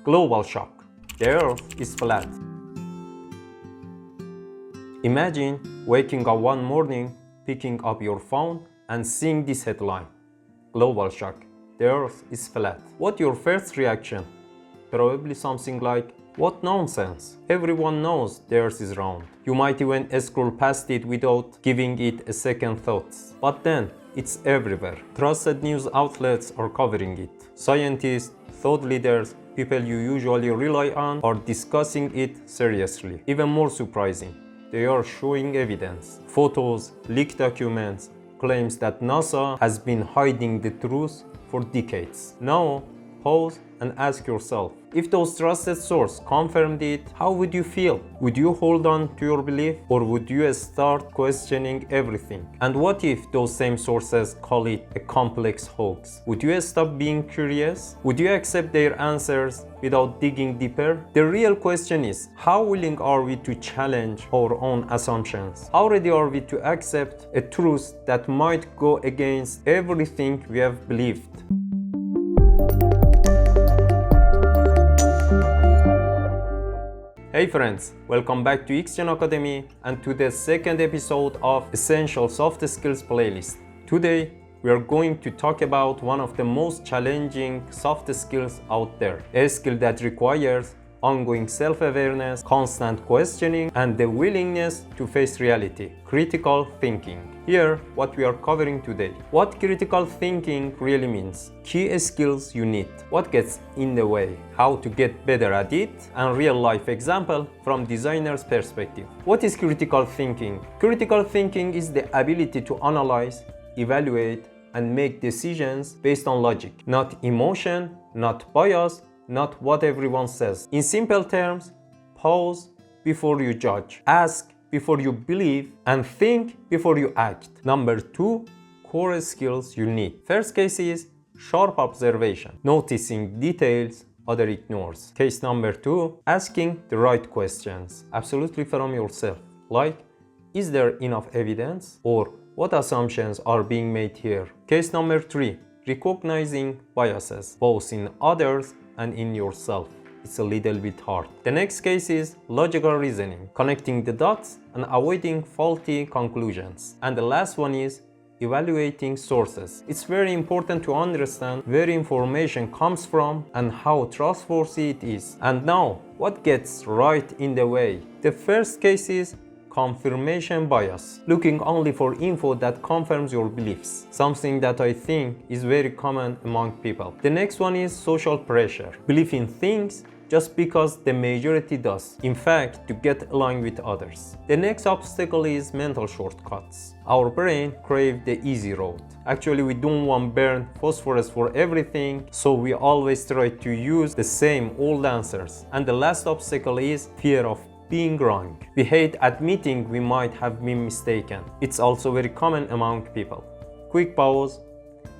Global shock. The Earth is flat. Imagine waking up one morning, picking up your phone and seeing this headline. Global shock. The Earth is flat. What's your first reaction? Probably something like, what nonsense? Everyone knows the Earth is round. You might even scroll past it without giving it a second thought. But then, it's everywhere. Trusted news outlets are covering it. Scientists, thought leaders, people you usually rely on are discussing it seriously. Even more surprising, they are showing evidence. Photos, leaked documents, claims that NASA has been hiding the truth for decades. Now, pause and ask yourself, if those trusted sources confirmed it, how would you feel? Would you hold on to your belief, or would you start questioning everything? And what if those same sources call it a complex hoax? Would you stop being curious? Would you accept their answers without digging deeper? The real question is, how willing are we to challenge our own assumptions? How ready are we to accept a truth that might go against everything we have believed? Hey friends, welcome back to XGen Academy and to the second episode of Essential Soft Skills playlist. Today, we are going to talk about one of the most challenging soft skills out there. A skill that requires ongoing self-awareness, constant questioning, and the willingness to face reality. Critical thinking. Here, what we are covering today. What critical thinking really means. Key skills you need. What gets in the way. How to get better at it. And real-life example from designer's perspective. What is critical thinking? Critical thinking is the ability to analyze, evaluate, and make decisions based on logic. Not emotion, not bias, not what everyone says. In simple terms, pause before you judge, ask before you believe, and think before you act. Number 2, core skills you need. First case is sharp observation, noticing details other ignores. Case number 2, asking the right questions, absolutely from yourself, like, is there enough evidence, or what assumptions are being made here? Case number 3, recognizing biases, both in others and in yourself. It's a little bit hard. The next case is logical reasoning, connecting the dots and avoiding faulty conclusions. And the last one is evaluating sources. It's very important to understand where information comes from and how trustworthy it is. And now, what gets right in the way? The first case is confirmation bias, looking only for info that confirms your beliefs, something that I think is very common among people. The next one is social pressure, belief in things just because the majority does, in fact, to get aligned with others. The next obstacle is mental shortcuts. Our brain craves the easy road. Actually, we don't want burn phosphorus for everything, so we always try to use the same old answers. And the last obstacle is fear of being wrong. We hate admitting we might have been mistaken. It's also very common among people. Quick pause.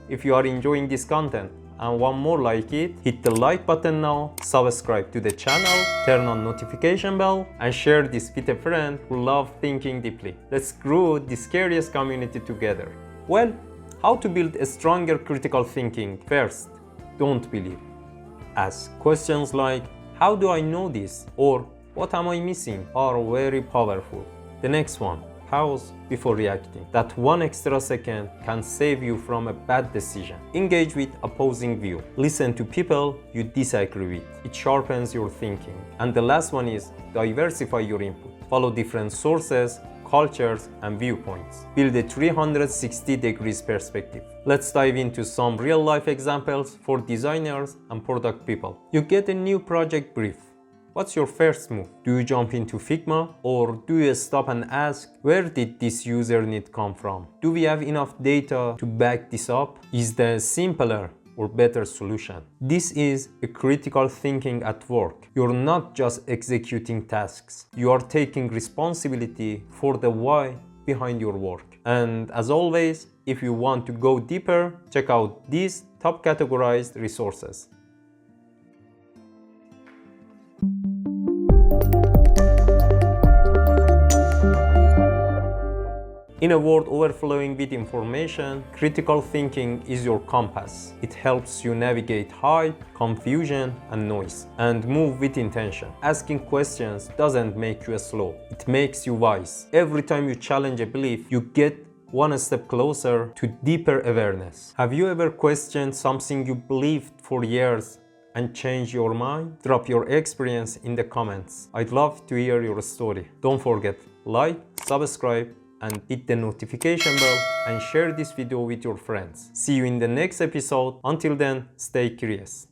If you are enjoying this content and want more like it, hit the like button now, subscribe to the channel, turn on notification bell, and share this with a friend who loves thinking deeply. Let's grow this curious community together. Well, how to build a stronger critical thinking? First, don't believe. Ask questions like, how do I know this? Or what am I missing? Are very powerful. The next one, pause before reacting. That one extra second can save you from a bad decision. Engage with opposing view. Listen to people you disagree with. It sharpens your thinking. And the last one is diversify your input. Follow different sources, cultures, and viewpoints. Build a 360 degrees perspective. Let's dive into some real-life examples for designers and product people. You get a new project brief. What's your first move? Do you jump into Figma, or do you stop and ask, where did this user need come from? Do we have enough data to back this up? Is there a simpler or better solution? This is a critical thinking at work. You're not just executing tasks. You are taking responsibility for the why behind your work. And as always, if you want to go deeper, check out these top categorized resources. In a world overflowing with information, critical thinking is your compass. It helps you navigate hype, confusion, and noise, and move with intention. Asking questions doesn't make you slow, it makes you wise. Every time you challenge a belief, you get one step closer to deeper awareness. Have you ever questioned something you believed for years and changed your mind? Drop your experience in the comments. I'd love to hear your story. Don't forget, like, subscribe, and hit the notification bell and share this video with your friends. See you in the next episode. Until then, stay curious.